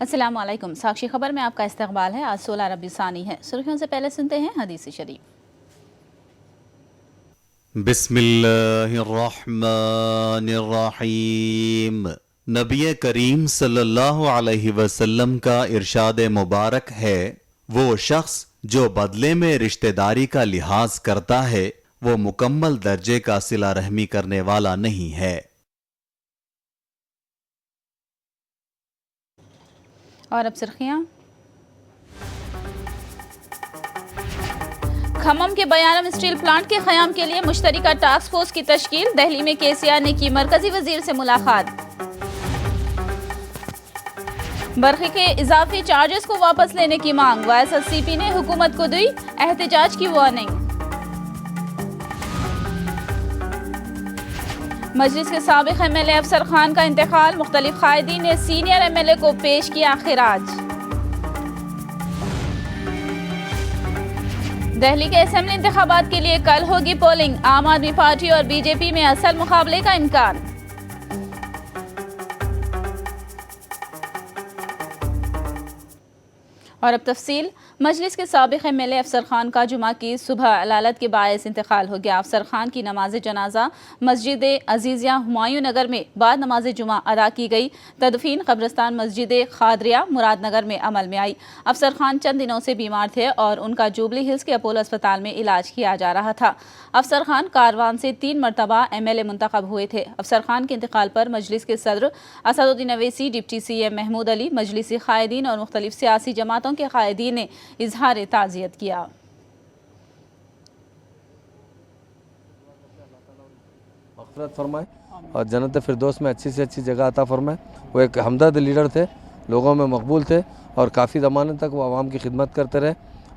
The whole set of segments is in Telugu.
अस्सलाम वालेकुम। साक्षी खबर में आपका इस्तकबाल है। आज 16 रबी सानी है। सुर्खियों से पहले सुनते हैं हदीस शरीफ। बिस्मिल्लाहिर्रहमानिर्रहीम। नबी करीम सल्लल्लाहु अलैहि वसल्लम का इरशाद मुबारक है, वो शख्स जो बदले में रिश्तेदारी का लिहाज करता है वो मुकम्मल दर्जे का सिला रहमी करने वाला नहीं है। और अब सुर्खियां। खम्मम के बयारम स्टील प्लांट के क़याम के लिए मुश्तरका टास्क फोर्स की तश्कील। दिल्ली में केसीआर ने की मरकजी वजीर से मुलाकात। बरक़ी के इजाफी चार्जेस को वापस लेने की मांग। YSCP ने हुकूमत को दी एहतजाज की वार्निंग। मजलिस के साबिक MLA अफसर खान का इंतकाल। मुख्तलिफ कायदीन ने सीनियर MLA को पेश किया खिराज। दिल्ली के असेंबली इंतखाबात के लिए कल होगी पोलिंग। आम आदमी पार्टी और BJP में असल मुकाबले का इम्कान। और अब तफसील। मजलिस के साबिक MLA अफसर खान का जुमा की सुबह अलालत के बायस इंतकाल हो गया। अफसर खान की नमाज जनाजा मस्जिद अजीजिया हुमायूं नगर में बाद नमाज जुमा अदा की गई। तदफीन कब्रस्तान मस्जिद खादरिया मुरादनगर में अमल में आई। अफसर खान चंद दिनों से बीमार थे और उनका जुबली हिल्स के अपोलो अस्पताल में इलाज किया जा रहा था। अफसर खान कारवान से 3 मरतबा MLA मुंतखब हुए थे। अफसर खान के इंतकाल पर मजलिस के सदर असदुद्दीन अवैसी, डिप्टी CM महमूद अली, मजलिसी कायदीन और मुख्तलिफ सियासी जमातों के कायदीन ने इजहार ताज़ियत किया। मग़फ़िरत फरमाए और जन्नत फिरदौस में अच्छी से अच्छी जगह अता फरमाए। वो एक हमदर्द लीडर थे, लोगों में मकबूल थे और काफ़ी ज़माने तक वो आवाम की खिदमत करते रहे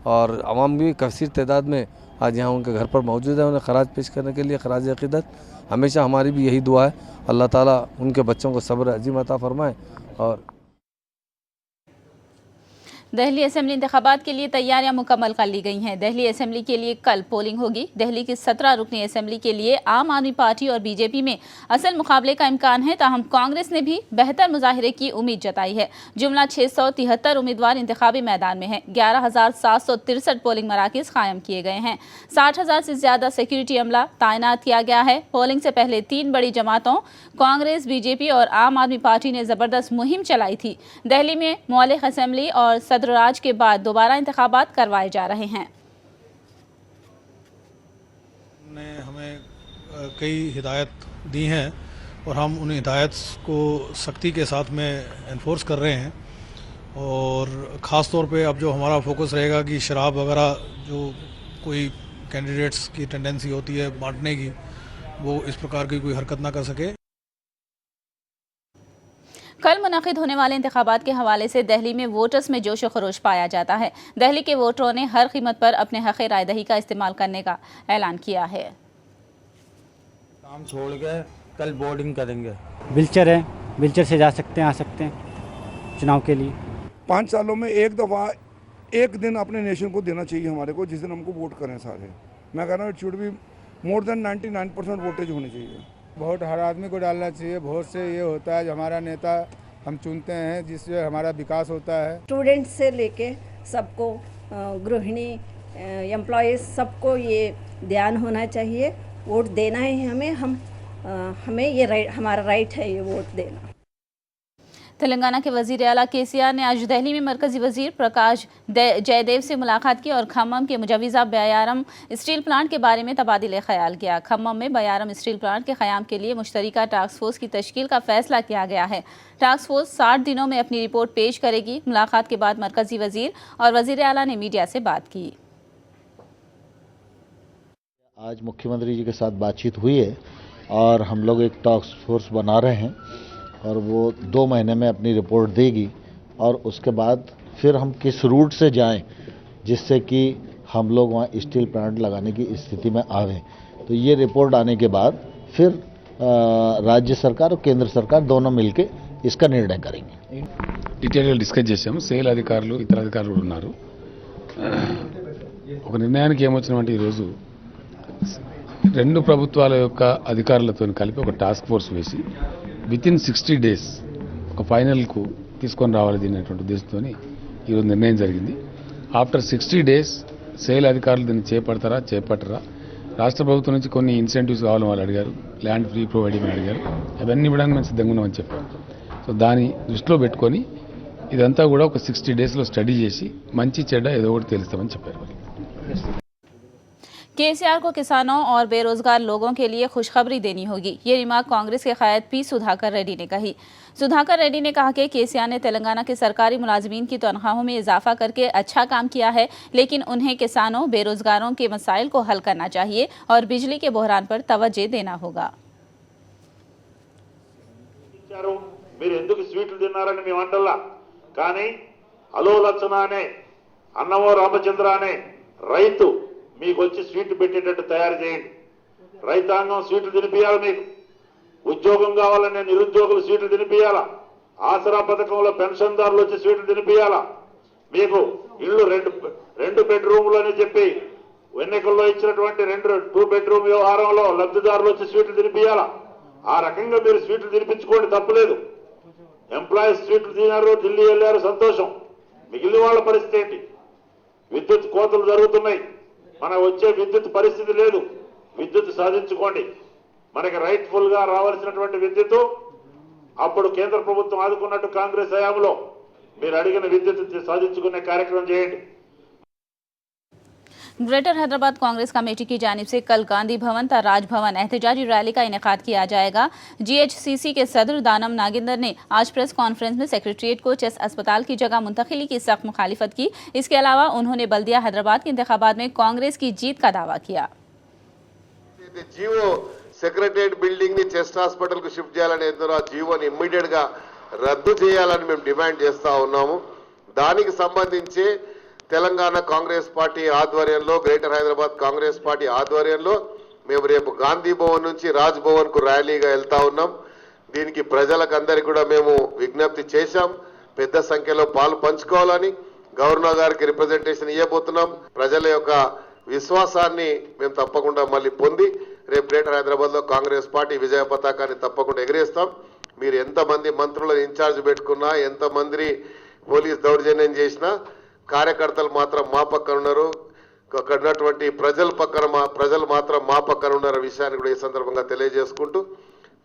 और आवाम भी कसीर तादाद में आज यहाँ उनके घर पर मौजूद है। उन्हें खराज पेश करने के लिए खराज अक़ीदत हमेशा हमारी भी यही दुआ है, अल्लाह ताला उनके बच्चों को सब्र अज़ीम अता फरमाए। और दिल्ली असेंबली इंतखाबात के लिए तैयारियां मुकम्मल कर ली गई हैं। दिल्ली असेंबली के लिए कल पोलिंग होगी। दिल्ली की 17 रुकनी असेंबली के लिए आम आदमी पार्टी और BJP में असल मुकाबले का इम्कान है, ताहम कांग्रेस ने भी बेहतर मुजाहिरे की उम्मीद जताई है। जुमला 673 उम्मीदवार इंतखाबी मैदान में हैं। 11,763 पोलिंग मराकज़ कायम किए गए हैं। 60,000 से ज़्यादा सिक्योरिटी अमला तैनात किया गया है। पोलिंग से पहले 3 बड़ी जमातों कांग्रेस, BJP और आम आदमी पार्टी ने ज़बरदस्त मुहिम चलाई थी। दिल्ली में मौलिक असेंबली और राज के बाद दोबारा इंतखाबात करवाए जा रहे हैं। ने हमें कई हिदायत दी हैं और हम उन हिदायत को सख्ती के साथ में एनफोर्स कर रहे हैं। और ख़ास तौर पे अब जो हमारा फोकस रहेगा कि शराब वगैरह जो कोई कैंडिडेट्स की टेंडेंसी होती है बांटने की, वो इस प्रकार की कोई हरकत ना कर सके। कल मुनाकिद होने वाले इंतखाबात के हवाले से दिल्ली में वोटर्स में जोश व खरोश पाया जाता है। दिल्ली के वोटरों ने हर कीमत पर अपने हक़ राय दही का इस्तेमाल करने का ऐलान किया है। काम छोड़ के कल वोटिंग करेंगे। व्हीलचेयर है, व्हीलचेयर से जा सकते हैं, आ सकते हैं चुनाव के लिए। 5 सालों में एक दफ़ा एक दिन अपने नेशन को देना चाहिए हमारे को, जिस दिन हमको वोट करें सारे। मैं कह रहा हूँ it should be more than 99% voltage होनी चाहिए। वोट हर आदमी को डालना चाहिए। वोट से ये होता है जो हमारा नेता हम चुनते हैं, जिससे हमारा विकास होता है। स्टूडेंट से लेके सबको, गृहिणी, एम्प्लॉयज़, सबको ये ध्यान होना चाहिए। वोट देना है हमें ये राइट, हमारा राइट है ये वोट देना। तेलंगाना के वज़ीर आला केसीआर ने आज दिल्ली में मरकज़ी वज़ीर प्रकाश जयदेव से मुलाकात की और खम्मम के मुजव्वज़ा बयारम स्टील प्लांट के बारे में तबादिले ख्याल किया। खम्मम में बयारम स्टील प्लांट के क़याम के लिए मुश्तरका टास्क फोर्स की तश्कील का फैसला किया गया है। टास्क फोर्स 60 दिनों में अपनी रिपोर्ट पेश करेगी। मुलाकात के बाद मरकज़ी वज़ीर और वज़ीर आला ने मीडिया से बात की। आज मुख्यमंत्री जी के साथ बातचीत हुई है और हम लोग एक टास्क फोर्स बना रहे हैं और वो 2 महीने में अपनी रिपोर्ट देगी और उसके बाद फिर हम किस रूट से जाएं जिससे कि हम लोग वहाँ स्टील प्लांट लगाने की स्थिति में आवें। तो ये रिपोर्ट आने के बाद फिर राज्य सरकार और केंद्र सरकार दोनों मिलके इसका निर्णय करेंगे। డీటెయిల్గా డిస్కస్ చేశాము। సేల్ అధికారులు, ఇతర అధికారులు ఉన్నారు। ఒక నిర్ణయానికి ఏమొచ్చినామంటే ఈరోజు 2 ప్రభుత్వాల యొక్క అధికారులతో కలిపి ఒక టాస్క్ ఫోర్స్ వేసి వితిన్ 60 days ఒక ఫైనల్కు తీసుకొని రావాలి దీని అనేటువంటి ఉద్దేశంతో ఈరోజు నిర్ణయం జరిగింది. ఆఫ్టర్ 60 days సేల్ అధికారులు దీన్ని చేపట్టరా రాష్ట్ర ప్రభుత్వం నుంచి కొన్ని ఇన్సెంటివ్స్ కావాలని వాళ్ళు అడిగారు. ల్యాండ్ ఫ్రీ ప్రొవైడింగ్ అడిగారు. అవన్నీ ఇవ్వడానికి మేము సిద్ధంగా ఉన్నామని చెప్పాం. సో దాన్ని దృష్టిలో పెట్టుకొని ఇదంతా కూడా ఒక 60 daysలో స్టడీ చేసి మంచి చెడ్డ ఏదో ఒకటి తెలుస్తామని చెప్పారు. केसीआर को किसानों और बेरोजगार लोगों के लिए खुशखबरी देनी होगी, ये रिमार्क कांग्रेस के कायद पी सुधाकर रेड्डी ने कही। सुधाकर रेड्डी ने कहा कि केसीआर ने तेलंगाना के सरकारी मुलाजिमीन की तनख्वाहों में इजाफा करके अच्छा काम किया है, लेकिन उन्हें किसानों बेरोजगारों के मसाइल को हल करना चाहिए और बिजली के बहरान पर तवज्जो देना होगा। మీరు ఎందుకు స్వీట్లు తిన్నారని మేము అంటల్లా, కానీ అలో లచ్చన అనే అన్నమో రామచంద్ర అనే రైతు మీకు వచ్చి స్వీట్లు పెట్టేటట్టు తయారు చేయండి. రైతాంగం స్వీట్లు తినిపియాలి. మీకు ఉద్యోగం కావాలనే నిరుద్యోగులు స్వీట్లు తినిపియాలా. ఆసరా పథకంలో పెన్షన్దారులు వచ్చి స్వీట్లు తినిపియాలా. మీకు ఇళ్ళు రెండు బెడ్రూమ్లు అని చెప్పి ఎన్నికల్లో ఇచ్చినటువంటి 2 బెడ్రూమ్ వ్యవహారంలో లబ్ధిదారులు వచ్చి స్వీట్లు తినిపియాలా. ఆ రకంగా మీరు స్వీట్లు తినిపించుకోండి, తప్పులేదు. ఎంప్లాయీస్ స్వీట్లు తినారు, ఢిల్లీ వెళ్ళారు, సంతోషం. మిగిలిన వాళ్ళ పరిస్థితి ఏంటి? విద్యుత్ కోతలు జరుగుతున్నాయి, మనకు వచ్చే విద్యుత్ పరిస్థితి లేదు. విద్యుత్ సాధించుకోండి. మనకి రైట్ఫుల్ గా రావాల్సినటువంటి విద్యుత్ అప్పుడు కేంద్ర ప్రభుత్వం ఆదుకున్నట్టు కాంగ్రెస్ హయాంలో మీరు అడిగిన విద్యుత్ సాధించుకునే కార్యక్రమం చేయండి. ग्रेटर हैदराबाद कांग्रेस कमेटी की जानिब से कल गांधी भवन ता राजभवन एहतजाजी रैली का इनेकाद किया जाएगा। GHCC के सदर दानम नागिंदर ने आज प्रेस कॉन्फ्रेंस में सेक्रेटरिएट को चेस अस्पताल की जगह मुंतकिली की सख्त मुखालिफत की। इसके अलावा उन्होंने बल्दिया हैदराबाद के इंतखाबात में कांग्रेस की जीत का दावा किया। జీవో సెక్రటరియట్ బిల్డింగ్ ని చెస్ట్ హాస్పిటల్ కు షిఫ్ట్ చేయాలని ఆ జీవోని ఇమ్మీడియట్ గా రద్దు చేయాలని మేము డిమాండ్ చేస్తా ఉన్నాము. దానికి సంబంధించి తెలంగాణ కాంగ్రెస్ పార్టీ ఆధ్వర్యంలో, గ్రేటర్ హైదరాబాద్ కాంగ్రెస్ పార్టీ ఆధ్వర్యంలో మేము రేపు గాంధీ భవన్ నుంచి రాజ్ భవన్ కు ర్యాలీగా వెళ్తా ఉన్నాం. దీనికి ప్రజలకు అందరికీ కూడా మేము విజ్ఞప్తి చేశాం, పెద్ద సంఖ్యలో పాలు పంచుకోవాలని. గవర్నర్ గారికి రిప్రజెంటేషన్ ఇవ్వబోతున్నాం. ప్రజల యొక్క విశ్వాసాన్ని మేము తప్పకుండా మళ్ళీ పొంది రేపు గ్రేటర్ హైదరాబాద్ లో కాంగ్రెస్ పార్టీ విజయ పతాకాన్ని తప్పకుండా ఎగిరేస్తాం. మీరు ఎంతమంది మంత్రులను ఇన్ఛార్జ్ పెట్టుకున్నా, ఎంతమంది పోలీస్ దౌర్జన్యం చేసినా కార్యకర్తలు మాత్రం మా పక్కన ఉన్నారు. అక్కడ ఉన్నటువంటి ప్రజలు మాత్రం మా పక్కన ఉన్న విషయాన్ని కూడా ఈ సందర్భంగా తెలియజేసుకుంటూ,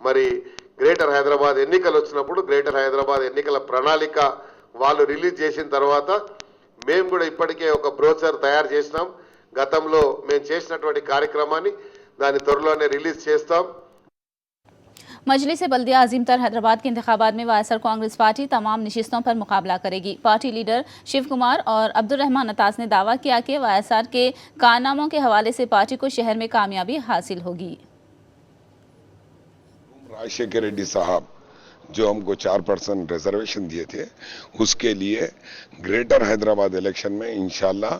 మరి గ్రేటర్ హైదరాబాద్ ఎన్నికలు వచ్చినప్పుడు గ్రేటర్ హైదరాబాద్ ఎన్నికల ప్రణాళిక వాళ్ళు రిలీజ్ చేసిన తర్వాత మేము కూడా ఇప్పటికే ఒక బ్రోచర్ తయారు చేసినాం. గతంలో మేము చేసినటువంటి కార్యక్రమాన్ని దాన్ని త్వరలోనే రిలీజ్ చేస్తాం. मजलिस बल्दिया अजीमतर हैदराबाद के इंतखाबात में वायसर कांग्रेस पार्टी तमाम नशिस्तों पर मुकाबला करेगी। पार्टी लीडर शिव कुमार और अब्दुर्रहमान अतास ने दावा किया कि वायसर के कारनामों के हवाले से पार्टी को शहर में कामयाबी हासिल होगी। राजशेखर रेड्डी साहब जो हमको 4% रिजर्वेशन दिए थे, उसके लिए ग्रेटर हैदराबाद इलेक्शन में इंशाल्लाह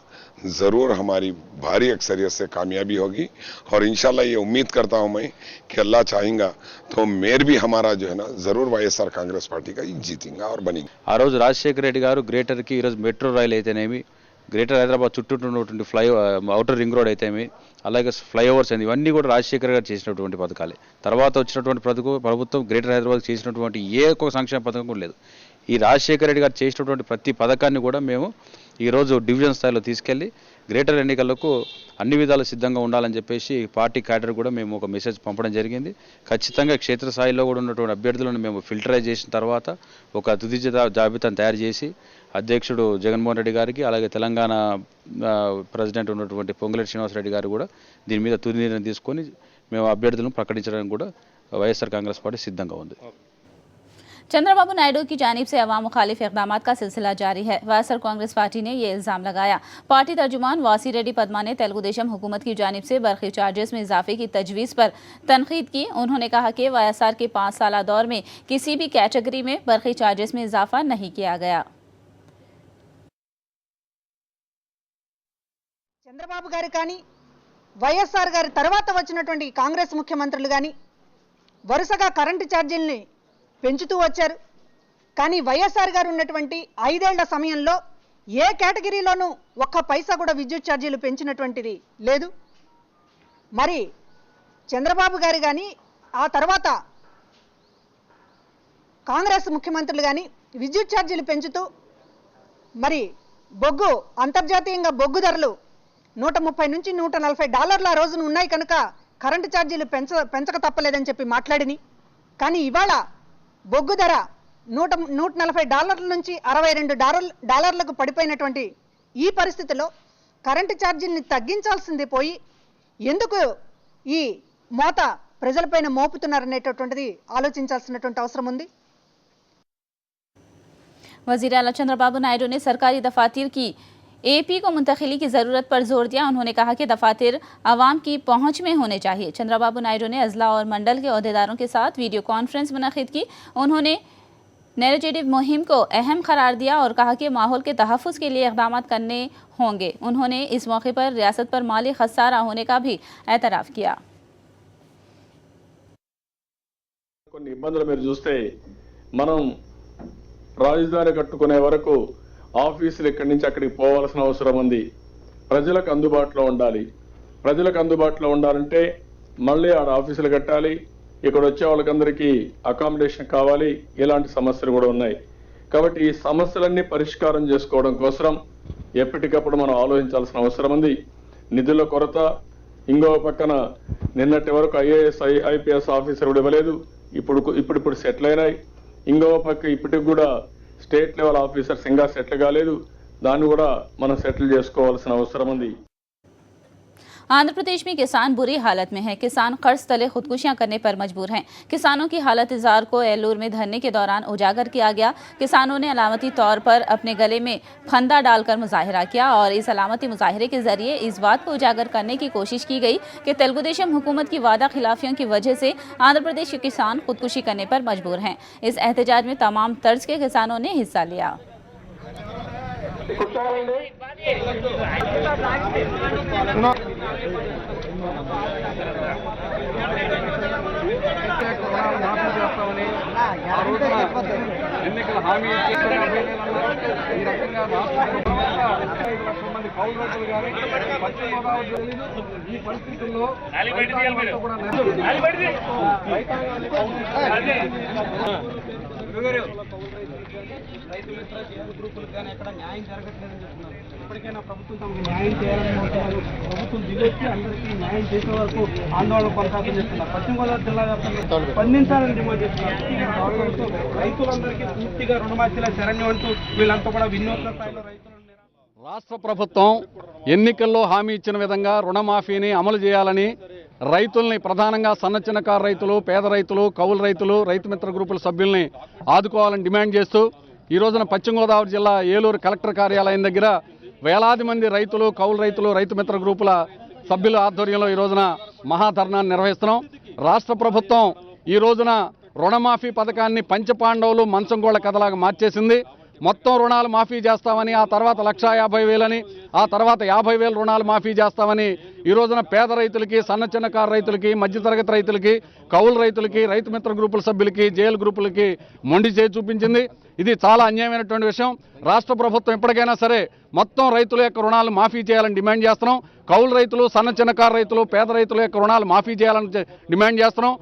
जरूर हमारी भारी अक्सरियत से कामयाबी होगी। और इंशाल्लाह ये उम्मीद करता हूं मैं कि अल्लाह चाहेगा तो मेयर भी हमारा जो है ना जरूर वाईएसआर कांग्रेस पार्टी का जीतेगा और बनेगा। आ रोज राजशेखर रेड्डी गारू ग्रेटर की मेट्रो రైల్ అయితేనేమి, గ్రేటర్ హైదరాబాద్ చుట్టూ ఉన్నటువంటి ఔటర్ రింగ్ రోడ్ అయితేమి, అలాగే ఫ్లైఓవర్స్ అని ఇవన్నీ కూడా రాజశేఖర్ గారు చేసినటువంటి పథకాలే. తర్వాత వచ్చినటువంటి ప్రభుత్వం గ్రేటర్ హైదరాబాద్ చేసినటువంటి ఏ ఒక్క సంక్షేమ పథకం కూడా లేదు. ఈ రాజశేఖర రెడ్డి గారు చేసినటువంటి ప్రతి పథకాన్ని కూడా మేము ఈరోజు డివిజన్ స్థాయిలో తీసుకెళ్లి గ్రేటర్ ఎన్నికలకు అన్ని విధాలు సిద్ధంగా ఉండాలని చెప్పేసి పార్టీ క్యాడర్ కూడా మేము ఒక మెసేజ్ పంపడం జరిగింది. ఖచ్చితంగా క్షేత్రస్థాయిలో కూడా ఉన్నటువంటి అభ్యర్థులను మేము ఫిల్టరైజ్ చేసిన తర్వాత ఒక తుది జాబితాను తయారు చేసి అధ్యక్షుడు జగన్మోహన్ రెడ్డి గారికి, అలాగే తెలంగాణ ప్రెసిడెంట్ ఉన్నటువంటి పొంగులేటి శ్రీనివాసరెడ్డి గారు కూడా దీని మీద తుది నిర్ణయం తీసుకొని మేము అభ్యర్థులను ప్రకటించడానికి కూడా వైఎస్ఆర్ కాంగ్రెస్ పార్టీ సిద్ధంగా ఉంది. चंद्रबाबू नायडू की जानिब से अवाम मुखालिफ इक़दाम का सिलसिला जारी है। वायएसआर कांग्रेस पार्टी ने ये इल्ज़ाम लगाया। पार्टी तर्जुमान वासी रेड्डी पद्मा ने तेलुगुदेशम हुकूमत की जानिब से बरक़ी चार्जेस में इजाफे की तजवीज़ पर तनकीद की। उन्होंने कहा कि वाईएसआर के 5 साला दौर में किसी भी कैटेगरी में बरक़ी चार्जेस में इजाफा नहीं किया गया। చంద్రబాబు గారు కానీ వైఎస్ఆర్ గారి తర్వాత వచ్చినటువంటి కాంగ్రెస్ ముఖ్యమంత్రులు కానీ వరుసగా కరెంటు ఛార్జీల్ని పెంచుతూ వచ్చారు. కానీ వైఎస్ఆర్ గారు ఉన్నటువంటి 5 ఏళ్ల సమయంలో ఏ కేటగిరీలోనూ ఒక్క పైసా కూడా విద్యుత్ ఛార్జీలు పెంచినటువంటిది లేదు. మరి చంద్రబాబు గారు కానీ ఆ తర్వాత కాంగ్రెస్ ముఖ్యమంత్రులు కానీ విద్యుత్ ఛార్జీలు పెంచుతూ మరి బొగ్గు అంతర్జాతీయంగా బొగ్గు ధరలు $130 నుంచి $140 రోజున ఉన్నాయి కనుక కరెంటు ఛార్జీలు పెంచక తప్పలేదని చెప్పి మాట్లాడిని. కానీ ఇవాళ బొగ్గు ధర $140 నుంచి $62 పడిపోయినటువంటి ఈ పరిస్థితిలో కరెంటు ఛార్జీల్ని తగ్గించాల్సింది పోయి ఎందుకు ఈ మోత ప్రజలపైన మోపుతున్నారనేటటువంటిది ఆలోచించాల్సినటువంటి అవసరం ఉంది. वज़ीर आला चंद्रबाबू नायडू ने सरकारी दफातर की एपी को मुंतकिली की ज़रूरत पर जोर दिया। उन्होंने कहा कि दफातर आवाम की पहुंच में होने चाहिए। चंद्रबाबू नायडू ने अजला और मंडल के अहदेदारों के साथ वीडियो कॉन्फ्रेंस मुनक़िद की। उन्होंने नैरेटिव मुहिम को अहम करार दिया और कहा कि माहौल के तहफ़्फ़ुज़ के लिए इक़दाम करने होंगे। उन्होंने इस मौके पर रियासत पर माली खसारा होने का भी एतराफ़ किया। కొన్ని ఇబ్బందులు మీరు చూస్తే మనం రాజధాని కట్టుకునే వరకు ఆఫీసులు ఇక్కడి నుంచి అక్కడికి పోవాల్సిన అవసరం ఉంది. ప్రజలకు అందుబాటులో ఉండాలి. ప్రజలకు అందుబాటులో ఉండాలంటే మళ్ళీ ఆడ ఆఫీసులు కట్టాలి. ఇక్కడ వచ్చే వాళ్ళకందరికీ అకామిడేషన్ కావాలి. ఇలాంటి సమస్యలు కూడా ఉన్నాయి. కాబట్టి ఈ సమస్యలన్నీ పరిష్కారం చేసుకోవడం కోసం ఎప్పటికప్పుడు మనం ఆలోచించాల్సిన అవసరం ఉంది. నిధుల కొరత, ఇంకో పక్కన నిన్నటి వరకు ఐఏఎస్ ఐపీఎస్ ఆఫీసర్ కూడా ఇవ్వలేదు. ఇప్పుడు సెటిల్ అయినాయి. ఇంకో పక్క ఇప్పటికి కూడా స్టేట్ లెవెల్ ఆఫీసర్స్ ఇంకా సెటిల్ కాలేదు. దాన్ని కూడా మనం సెటిల్ చేసుకోవాల్సిన అవసరం ఉంది. आंध्र प्रदेश में किसान बुरी हालत में हैं। किसान कर्ज तले खुदकुशियां करने पर मजबूर हैं। किसानों की हालत इज़हार को एलूर में धरने के दौरान उजागर किया गया। किसानों ने अलामती तौर पर अपने गले में फंदा डालकर मुजाहिरा किया और इस अलामती मुजाहिरे के जरिए इस बात को उजागर करने की कोशिश की गई कि तेलुगुदेशम हुकूमत की वादा खिलाफियों की वजह से आंध्र प्रदेश के किसान खुदकुशी करने पर मजबूर हैं। इस एहतजाज में तमाम तर्ज के किसानों ने हिस्सा लिया। ఎన్నికల హామీ ఈ రకంగా మంది కౌలు రైతులు కానీ పశ్చిమ గోదావరి ఈ పరిస్థితుల్లో గ్రూపులకు కానీ ఎక్కడ న్యాయం జరగట్లేదని చెప్తున్నారు. ఇప్పటికైనా ప్రభుత్వం తమకు న్యాయం చేయాలని కోరుతున్నారు. ప్రభుత్వం దిగొచ్చి అందరికీ న్యాయం చేసే వరకు ఆందోళన కొనసాగం చేస్తున్నారు. పశ్చిమ గోదావరి జిల్లా వ్యాప్తంగా స్పందించాలని డిమాండ్ చేస్తున్నారు. రైతులందరికీ పూర్తిగా రుణమాఫీల శరణ్యం అంటూ వీళ్ళంతా కూడా వినూత్న స్థాయిలో రైతులు. రాష్ట్ర ప్రభుత్వం ఎన్నికల్లో హామీ ఇచ్చిన విధంగా రుణమాఫీని అమలు చేయాలని రైతుల్ని, ప్రధానంగా సన్న చిన్నకారు రైతులు, పేద రైతులు, కౌలు రైతులు, రైతు మిత్ర గ్రూపుల సభ్యుల్ని ఆదుకోవాలని డిమాండ్ చేస్తూ ఈ రోజున పశ్చిమ గోదావరి జిల్లా ఏలూరు కలెక్టర్ కార్యాలయం దగ్గర వేలాది మంది రైతులు, కౌలు రైతులు, రైతు మిత్ర గ్రూపుల సభ్యుల ఆధ్వర్యంలో ఈ రోజున మహాధర్నాన్ని నిర్వహిస్తున్నాం. రాష్ట్ర ప్రభుత్వం ఈ రోజున రుణమాఫీ పథకాన్ని పంచపాండవులు మంచంగోళ్ల కథలాగా మార్చేసింది. మొత్తం రుణాలు మాఫీ చేస్తామని, ఆ తర్వాత 1,50,000 ఆ తర్వాత 50,000 రుణాలు మాఫీ చేస్తామని ఈ రోజున పేద రైతులకి, సన్న చిన్నకారు రైతులకి, మధ్యతరగతి రైతులకి, కౌలు రైతులకి, రైతు మిత్ర గ్రూపుల సభ్యులకి, జేఎల్ గ్రూపులకి మొండి చేసి చూపించింది. ఇది చాలా అన్యాయమైనటువంటి విషయం. రాష్ట్ర ప్రభుత్వం ఎప్పటికైనా సరే మొత్తం రైతుల యొక్క రుణాలు మాఫీ చేయాలని డిమాండ్ చేస్తున్నాం. కౌలు రైతులు, సన్న చిన్నకారు రైతులు, పేద రైతుల యొక్క రుణాలు మాఫీ చేయాలని డిమాండ్ చేస్తున్నాం.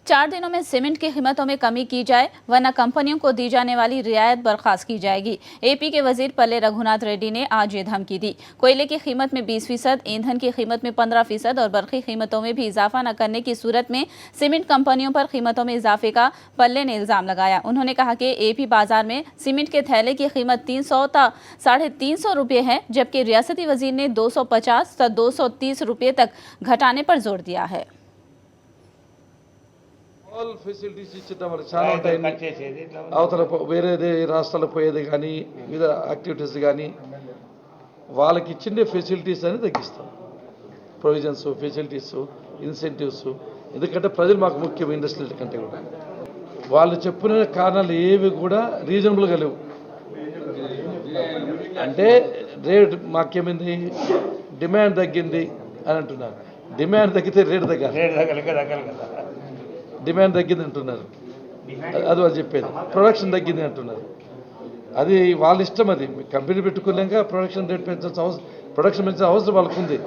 4 दिनों में सीमेंट की कीमतों में कमी की जाए वरना कंपनियों को दी जाने वाली रियायत बर्खास्त की जाएगी। एपी के वजीर पल्ले रघुनाथ रेड्डी ने आज ये धमकी दी। कोयले की कीमत में 20%, ईंधन की कीमत में 15% और बरक़ी कीमतों में भी इजाफा न करने की सूरत में सीमेंट कंपनियों पर कीमतों में इजाफे का पल्ले ने इल्ज़ाम लगाया। उन्होंने कहा कि एपी बाजार में सीमेंट के थैले की कीमत 300 ता 350 रुपये है, जबकि रियासती वजीर ने 250 ता 230 रुपये तक घटाने पर जोर दिया है। ఆల్ ఫెసిలిటీస్ ఇచ్చటం వల్ల చాలా ఉంటాయి. అవతల వేరే రాష్ట్రాలకు పోయేది కానీ వివిధ యాక్టివిటీస్ కానీ వాళ్ళకి ఇచ్చిన ఫెసిలిటీస్ అని తగ్గిస్తాం. Provisions, facilities, incentives. ఎందుకంటే ప్రజలు మాకు ముఖ్యం ఇండస్ట్రియల్ కంటే కూడా. వాళ్ళు చెప్పిన కారణాలు ఏవి కూడా రీజనబుల్గా లేవు. అంటే రేట్ మాకేమైంది, డిమాండ్ తగ్గింది అని అంటున్నారు. డిమాండ్ తగ్గితే రేటు తగ్గాలి. డిమాండ్ తగ్గింది అంటున్నారు, అది వాళ్ళు చెప్పేది. ప్రొడక్షన్ తగ్గింది అంటున్నారు, అది వాళ్ళ ఇష్టం. అది కంపెనీ పెట్టుకోలేక ప్రొడక్షన్ రేట్ పెంచాల్సిన అవసరం, ప్రొడక్షన్ పెంచిన అవసరం వాళ్ళకు ఉంది.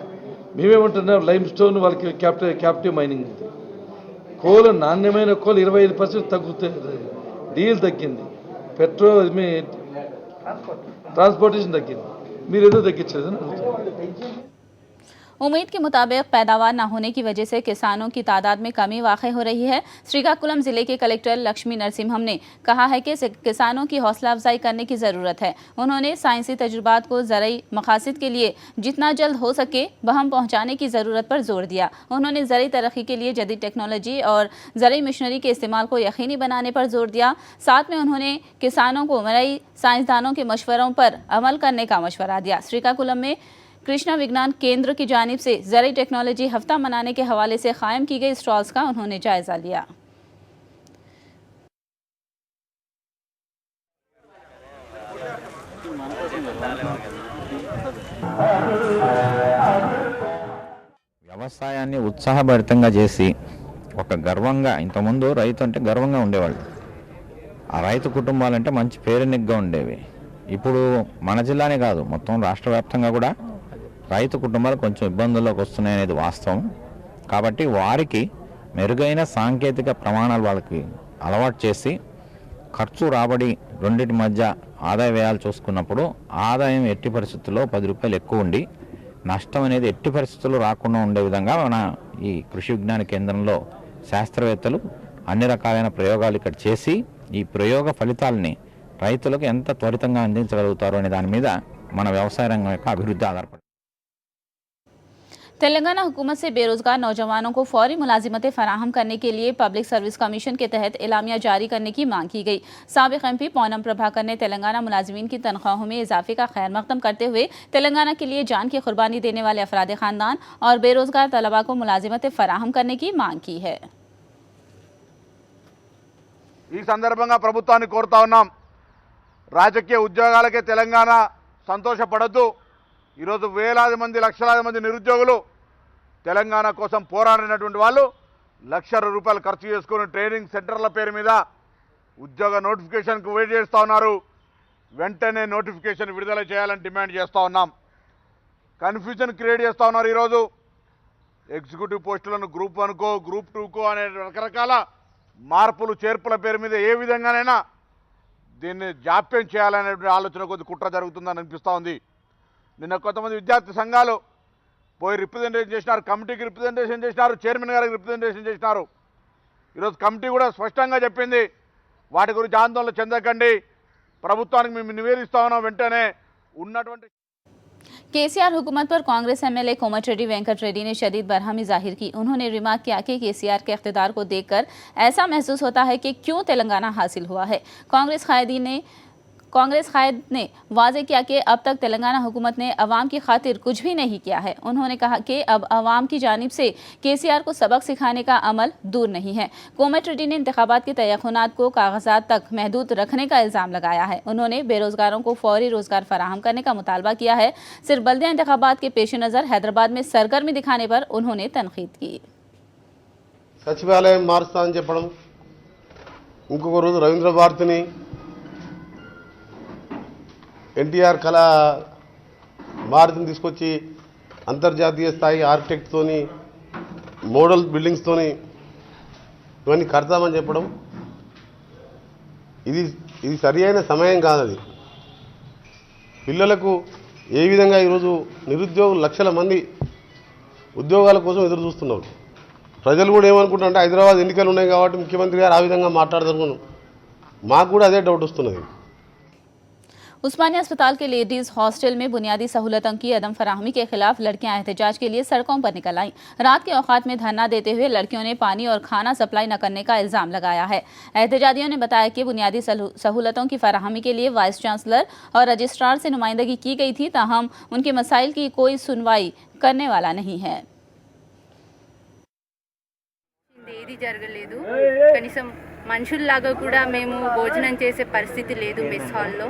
మేమేమంటున్నాం, లైమ్ స్టోన్ వాళ్ళకి క్యాప్టివ్ మైనింగ్ ఉంది. కోల్, నాణ్యమైన కోల్ 25% డీజిల్ తగ్గింది, పెట్రోల్ మీ ట్రాంसपोर्टेशन తగ్గింది, మీరు ఎందుకు తగ్గించలేదని అడుగుతున్నారు. उम्मीद के मुताबिक पैदावार न होने की वजह से किसानों की तादाद में कमी वाक़ई हो रही है। श्रीकाकुलम जिले के कलेक्टर लक्ष्मी नरसिम्हम ने कहा है कि किसानों की हौसला अफजाई करने की ज़रूरत है। उन्होंने साइंसी तजुर्बात को ज़रूरी मकासद के लिए जितना जल्द हो सके बहम पहुँचाने की ज़रूरत पर जोर दिया। उन्होंने ज़रूरी तरक्की के लिए जदीद टेक्नोलॉजी और ज़रूरी मशीनरी के इस्तेमाल को यकीनी बनाने पर जोर दिया। साथ में उन्होंने किसानों को मरई साइंसदानों के मशवरों पर अमल करने का मशवरा दिया। श्रीकाकुलम में कृष्णा विज्ञान केंद्र की जानिब से ज़रूरी टेक्नोलॉजी हफ्ता मनाने के हवाले से कायम की गई स्टॉल्स का उन्होंने जायजा लिया। వ్యవసాయాన్ని ఉత్సాహభరితంగా చేసి ఒక గర్వంగా, ఇంతకుముందు రైతు అంటే గర్వంగా ఉండేవాళ్ళు, ఆ రైతు కుటుంబాలంటే మంచి పేరునిగ్గా ఉండేవి. ఇప్పుడు మన జిల్లానే కాదు మొత్తం రాష్ట్ర వ్యాప్తంగా కూడా రైతు కుటుంబాలు కొంచెం ఇబ్బందుల్లోకి వస్తున్నాయి అనేది వాస్తవం. కాబట్టి వారికి మెరుగైన సాంకేతిక ప్రమాణాలు వాళ్ళకి అలవాటు చేసి ఖర్చు రాబడి రెండింటి మధ్య ఆదాయ వ్యయాలు చూసుకున్నప్పుడు ఆదాయం ఎట్టి పరిస్థితుల్లో 10 రూపాయలు ఎక్కువ ఉండి నష్టం అనేది ఎట్టి పరిస్థితుల్లో రాకుండా ఉండే విధంగా మన ఈ కృషి విజ్ఞాన కేంద్రంలో శాస్త్రవేత్తలు అన్ని రకాలైన ప్రయోగాలు ఇక్కడ చేసి ఈ ప్రయోగ ఫలితాలని రైతులకు ఎంత త్వరితంగా అందించగలుగుతారు అనే దాని మీద మన వ్యవసాయ రంగం యొక్క అభివృద్ధి ఆధారపడి. तेलंगाना हुकूमत से बेरोजगार नौजवानों को फौरी मुलाजिमतें फराहम करने के लिए पब्लिक सर्विस कमीशन के तहत एलामिया जारी करने की मांग की गई। साबिक एमपी पूनम प्रभाकर ने तेलंगाना मुलाजिमीन की तनख्वाहों में इजाफे का खैर मकदम करते हुए तेलंगाना के लिए जान की कुर्बानी देने वाले अफराद खानदान और बेरोजगार तलबा को मुलाजिमतें फराहम करने की मांग की है। ఈ సందర్భంగా ప్రభుత్వాన్ని కోరుతా ఉన్నాం, రాజకీయ ఉద్యోగాలకే తెలంగాణ సంతోషపడద్దు. ఈరోజు వేలాది మంది లక్షలాది మంది నిరుద్యోగులు తెలంగాణ కోసం పోరాడినటువంటి వాళ్ళు లక్షల రూపాయలు ఖర్చు చేసుకుని ట్రైనింగ్ సెంటర్ల పేరు మీద ఉద్యోగ నోటిఫికేషన్కు వెయిట్ చేస్తూ ఉన్నారు. వెంటనే నోటిఫికేషన్ విడుదల చేయాలని డిమాండ్ చేస్తూ ఉన్నాం. కన్ఫ్యూజన్ క్రియేట్ చేస్తూ ఉన్నారు. ఈరోజు ఎగ్జిక్యూటివ్ పోస్టులను గ్రూప్ 1కో గ్రూప్ 2కో అనే రకరకాల మార్పులు చేర్పుల పేరు మీద ఏ విధంగానైనా దీన్ని జాప్యం చేయాలనే ఆలోచన కొద్ది కుట్ర జరుగుతుందని అనిపిస్తూ ఉంది. నిన్న కొంతమంది విద్యార్థి సంఘాలు పోయి రిప్రజెంటేషన్ చేసినారు, కమిటీకి రిప్రజెంటేషన్ చేసినారు, చైర్మన్ గారికి రిప్రజెంటేషన్ చేసినారు. ఈరోజు కమిటీ కూడా స్పష్టంగా చెప్పింది, వాటి గురించి ఆందోళన చెందకండి, ప్రభుత్వానికి మేము నివేదిస్తా ఉన్నాం వెంటనే ఉన్నటువంటి. केसीआर हुकूमत पर कांग्रेस एमएलए कोमट रेड्डी वेंकट रेड्डी ने शदीद बरहमी जाहिर की। उन्होंने रिमार्क किया कि केसीआर के इख्तिदार को देखकर ऐसा महसूस होता है कि क्यों तेलंगाना हासिल हुआ है। कांग्रेस कायद ने वाजे किया कि अब तक तेलंगाना हुकूमत ने अवाम की खातिर कुछ भी नहीं किया है। उन्होंने कहा कि अब अवाम की जानिब से केसीआर को सबक सिखाने का अमल दूर नहीं है। कोमट रेड्डी ने इंतखाबात के तयख्खुनात को कागजात तक महदूद रखने का इल्ज़ाम लगाया है। उन्होंने बेरोजगारों को फौरी रोजगार फराहम करने का मुतालबा किया है। सिर्फ बल्दिया इंतखाबात के पेश नज़र हैदराबाद में सरगर्मी दिखाने पर उन्होंने तनकीद की। సచివాలయం మారుస్తానని చెప్పడం, ఇంకొక రోజు రవీంద్ర భారతిని ఎన్టీఆర్ కళా భారతిని తీసుకొచ్చి అంతర్జాతీయ స్థాయి ఆర్కిటెక్ట్తోని మోడల్ బిల్డింగ్స్తోని ఇవన్నీ కడతామని చెప్పడం, ఇది సరి అయిన సమయం కాదది. పిల్లలకు ఏ విధంగా ఈరోజు నిరుద్యోగులు లక్షల మంది ఉద్యోగాల కోసం ఎదురు చూస్తున్నారు. ప్రజలు కూడా ఏమనుకుంటారంటే హైదరాబాద్ ఎన్నికలు ఉన్నాయి కాబట్టి ముఖ్యమంత్రి గారు ఆ విధంగా మాట్లాడదనుకున్నాం. మాకు కూడా అదే డౌట్ వస్తున్నది. उस्मानिया अस्पताल के लेडीज हॉस्टल में बुनियादी सहूलतों की अदम फराहमी के खिलाफ लड़कियां एहतजाज के लिए सड़कों पर निकल आईं। रात के औकात में धरना देते हुए लड़कियों ने पानी और खाना सप्लाई न करने का इल्ज़ाम लगाया है। एहतजाजियों ने बताया कि बुनियादी सहूलतों की फराहमी के लिए वाइस चांसलर और रजिस्ट्रार से नुमाइंदगी की गई थी, ताहम उनके मसाइल की कोई सुनवाई करने वाला नहीं है। ఏది జరగలేదు, కనీసం మనుషుల్లాగా కూడా మేము భోజనం చేసే పరిస్థితి లేదు మెస్ హాల్లో.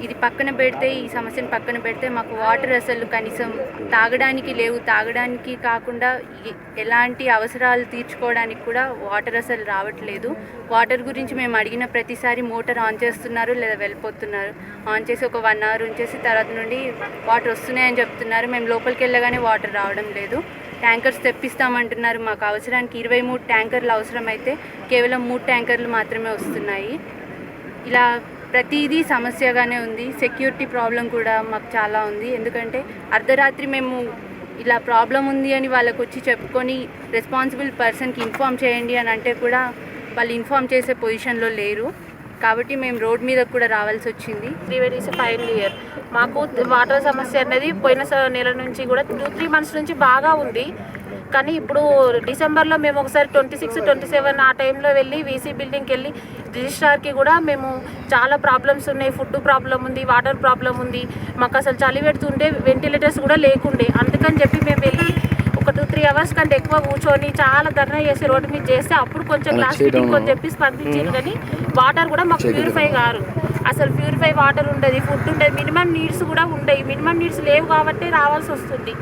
ఇది పక్కన పెడితే, ఈ సమస్యను పక్కన పెడితే మాకు వాటర్ అసలు కనీసం తాగడానికి లేవు. తాగడానికి కాకుండా ఎలాంటి అవసరాలు తీర్చుకోవడానికి కూడా వాటర్ అసలు రావట్లేదు. వాటర్ గురించి మేము అడిగిన ప్రతిసారి మోటార్ ఆన్ చేస్తున్నారు లేదా వెళ్ళిపోతున్నారు. ఆన్ చేసి ఒక 1 అవర్ ఉంచేసి తర్వాత నుండి వాటర్ వస్తున్నాయని చెప్తున్నారు. మేము లోపలికి వెళ్ళగానే వాటర్ రావడం లేదు. ట్యాంకర్స్ తెప్పిస్తామంటున్నారు. మాకు అవసరానికి 23 ట్యాంకర్లు అవసరమైతే కేవలం 3 ట్యాంకర్లు మాత్రమే వస్తున్నాయి. ఇలా ప్రతిదీ సమస్యగానే ఉంది. సెక్యూరిటీ ప్రాబ్లం కూడా మాకు చాలా ఉంది. ఎందుకంటే అర్ధరాత్రి మేము ఇలా ప్రాబ్లం ఉంది అని వాళ్ళకు వచ్చి చెప్పుకొని రెస్పాన్సిబుల్ పర్సన్కి ఇన్ఫామ్ చేయండి అని అంటే కూడా వాళ్ళు ఇన్ఫామ్ చేసే పొజిషన్లో లేరు. కాబట్టి మేము రోడ్ మీద కూడా రావాల్సి వచ్చింది. త్రివేణీస్ ఫైనల్ ఇయర్ మాకు వాటర్ సమస్య అనేది పోయిన నెల నుంచి కూడా 2-3 months నుంచి బాగా ఉంది. కానీ ఇప్పుడు డిసెంబర్లో మేము ఒకసారి 26, 27 ఆ టైంలో వెళ్ళి వీసీ బిల్డింగ్కి వెళ్ళి రిజిస్ట్రార్కి కూడా మేము చాలా ప్రాబ్లమ్స్ ఉన్నాయి. ఫుడ్ ప్రాబ్లం ఉంది, వాటర్ ప్రాబ్లం ఉంది. మాకు అసలు చలి పెడుతుండే, వెంటిలేటర్స్ కూడా లేకుండే. అందుకని చెప్పి మేము వెళ్ళి ఒక 2-3 hours కంటే ఎక్కువ కూర్చొని చాలా ధర్నా చేసి రోడ్డు మీద చేస్తే అప్పుడు కొంచెం గ్లాస్ ఫిట్టింగ్ అని చెప్పి స్పందించారు. కానీ వాటర్ కూడా మాకు ప్యూరిఫై కారు. అసలు ప్యూరిఫై వాటర్ ఉండదు, ఫుడ్ ఉండదు, మినిమం నీడ్స్ కూడా ఉండవు. మినిమం నీడ్స్ లేవు కాబట్టి రావాల్సి వస్తుంది.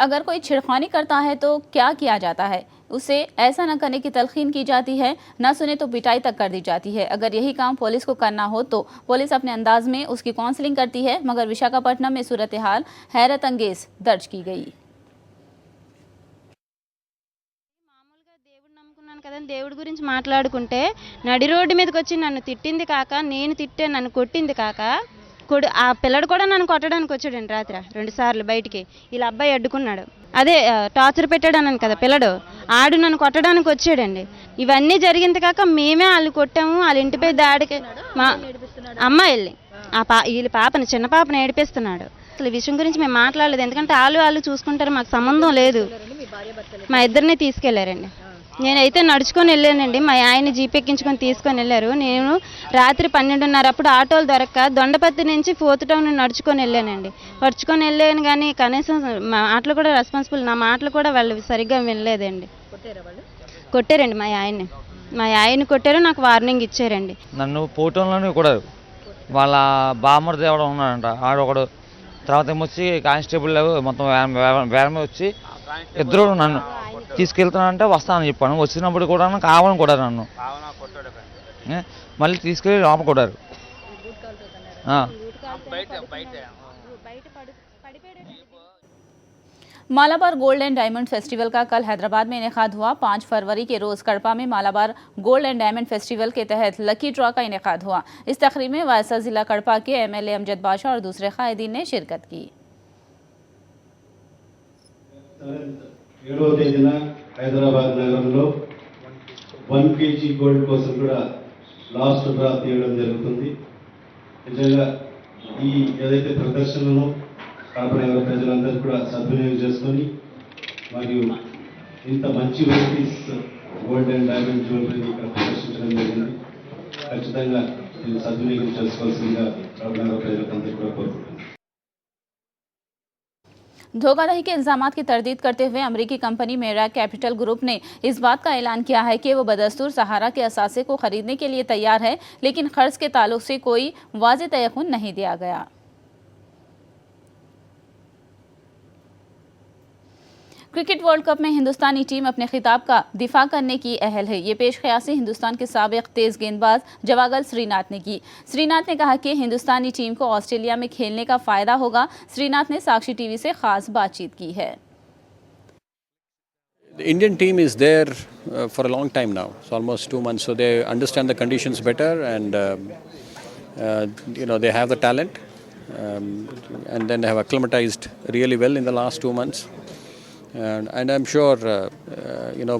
अगर कोई छिड़खानी करता है तो क्या किया जाता है? उसे ऐसा न करने की तलखीन की जाती है, न सुने तो पिटाई तक कर दी जाती है। अगर यही काम पुलिस को करना हो तो पुलिस अपने अंदाज में उसकी काउंसलिंग करती है। मगर विशाखापट्टनम में सूरत हाल हैरत अंगेज दर्ज की गई। కదండి దేవుడి గురించి మాట్లాడుకుంటే నడి రోడ్డు మీదకి వచ్చి నన్ను తిట్టింది కాక, నేను తిట్టే నన్ను కొట్టింది కాక, ఆ పిల్లడు కూడా నన్ను కొట్టడానికి వచ్చాడండి రాత్రి 2 సార్లు బయటికి. ఇలా అబ్బాయి అడ్డుకున్నాడు, అదే టార్చర్ పెట్టాడన్నాను కదా పిల్లడు, ఆడు నన్ను కొట్టడానికి వచ్చాడండి. ఇవన్నీ జరిగింది కాక మేమే వాళ్ళు కొట్టాము. వాళ్ళ ఇంటిపై దాడికి మా అమ్మాయి వెళ్ళి వీళ్ళ పాపని, చిన్న పాపని ఏడిపిస్తున్నాడు. అసలు ఈ విషయం గురించి మేము మాట్లాడలేదు, ఎందుకంటే వాళ్ళు చూసుకుంటారు, మాకు సంబంధం లేదు. మా ఇద్దరిని తీసుకెళ్లారండి. నేనైతే నడుచుకొని వెళ్ళానండి. మా ఆయన జీప్ ఎక్కించుకొని తీసుకొని వెళ్ళారు. నేను రాత్రి 12:30 అప్పుడు ఆటోలు దొరక్క దొండపత్తి నుంచి 4th టౌన్ నడుచుకొని వెళ్ళానండి. వెళ్ళాను కానీ కనీసం మా మాటలు కూడా నా మాటలు కూడా వాళ్ళు సరిగ్గా వినలేదండి. కొట్టారండి మా ఆయన్ని కొట్టారు. నాకు వార్నింగ్ ఇచ్చారండి. నన్ను పోవటంలోనే కూడా వాళ్ళ బామ్మర్ది ఎవడో ఉన్నాడంట, ఆడొకడు. తర్వాత ఏమొచ్చి కానిస్టేబుల్ మొత్తం వేరమే వచ్చి ఇద్దరు నన్ను తీసుకెళ్తానంటే వస్తానని చెప్పాను. వచ్చినప్పుడు కూడా కావాలని కొట్టారు నన్ను, మళ్ళీ తీసుకెళ్ళి లోపల కొట్టారు. Malabar gold and diamond festival का कल हैदराबाद में इनेकाद हुआ। 5 फरवरी के रोज कड़पा में Malabar gold and diamond festival के तहत लकी ड्रॉ का इनेकाद हुआ। इस तकरीब में वायसा जिला कड़पा के MLA अमजद बादशाह और दूसरे कायदीन ने शिरकत की। 7వ తేదీన హైదరాబాద్ నగరంలో 1 kg గోల్డ్ కోసం కూడా లాస్ట్ డ్రా తీయడం జరుగుతుంది. నిజంగా ఈ ఏదైతే ప్రదర్శనను కడప నగర ప్రజలందరూ కూడా సద్వినియోగం చేసుకొని మరియు ఇంత మంచి varieties gold and diamond jewellery ఇక్కడ ప్రదర్శించడం జరిగింది. ఖచ్చితంగా దీన్ని సద్వినియోగం చేసుకోవాల్సిందిగా కడప నగర ప్రజలందరూ కూడా కోరుకుంటున్నాను. धोखाधड़ी के इल्जामात की तरदीद करते हुए अमेरिकी कंपनी मेराक कैपिटल ग्रुप ने इस बात का ऐलान किया है कि वो बदस्तूर सहारा के असासे को खरीदने के लिए तैयार है, लेकिन खर्च के ताल्लुक से कोई वाज़ेह तयक़ुन नहीं दिया गया। क्रिकेट वर्ल्ड कप में हिंदुस्तानी टीम अपने खिताब का दिफा करने की अहल है। ये पेशकयासी हिंदुस्तान के साबिक तेज गेंदबाज जवागल श्रीनाथ ने की। श्रीनाथ ने कहा कि हिंदुस्तानी टीम को ऑस्ट्रेलिया में खेलने का फायदा होगा। श्रीनाथ ने साक्षी टीवी से खास बातचीत की है। The Indian team is there for a long time now, so almost 2 months, so they understand the conditions better, and they have the talent, and then they have acclimatized really well in the last 2 months. And I'm sure,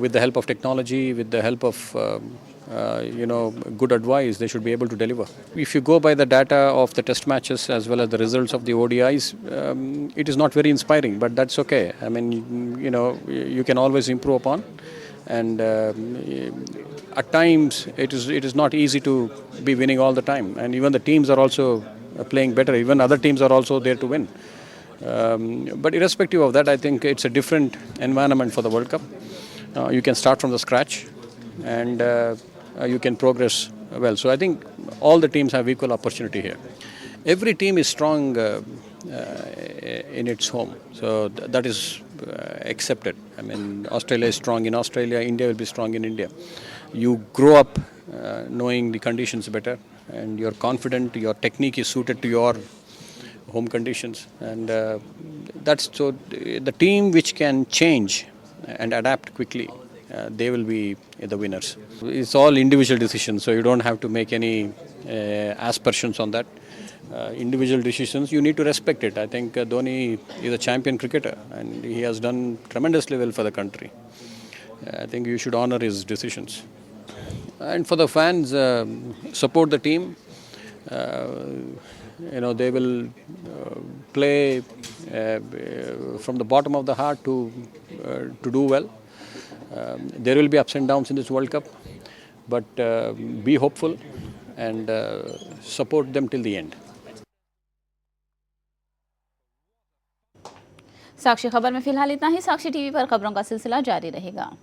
with the help of technology, with the help of, good advice, they should be able to deliver. If you go by the data of the test matches as well as the results of the ODIs, it is not very inspiring, but that's okay. I mean, you can always improve upon. And at times, it is not easy to be winning all the time. And even the teams are also playing better. Even other teams are also there to win. But irrespective of that, I think it's a different environment for the World Cup. You can start from the scratch, and you can progress well. So I think all the teams have equal opportunity here. Every team is strong in its home, so that is accepted. I mean, Australia is strong in Australia, India will be strong in India. You grow up knowing the conditions better, and you're confident, your technique is suited to your home conditions, and that's so the team which can change and adapt quickly they will be the winners. It's all individual decisions, so you don't have to make any aspersions on that. Individual decisions, you need to respect it. I think Dhoni is a champion cricketer and he has done tremendously well for the country. I think you should honor his decisions. And for the fans, support the team. They will play from the bottom of the heart to do well. There will be ups and downs in this World Cup, but be hopeful and support them till the end. साक्षी खबर में फिलहाल इतना ही। साक्षी टीवी पर खबरों का सिलसिला जारी रहेगा।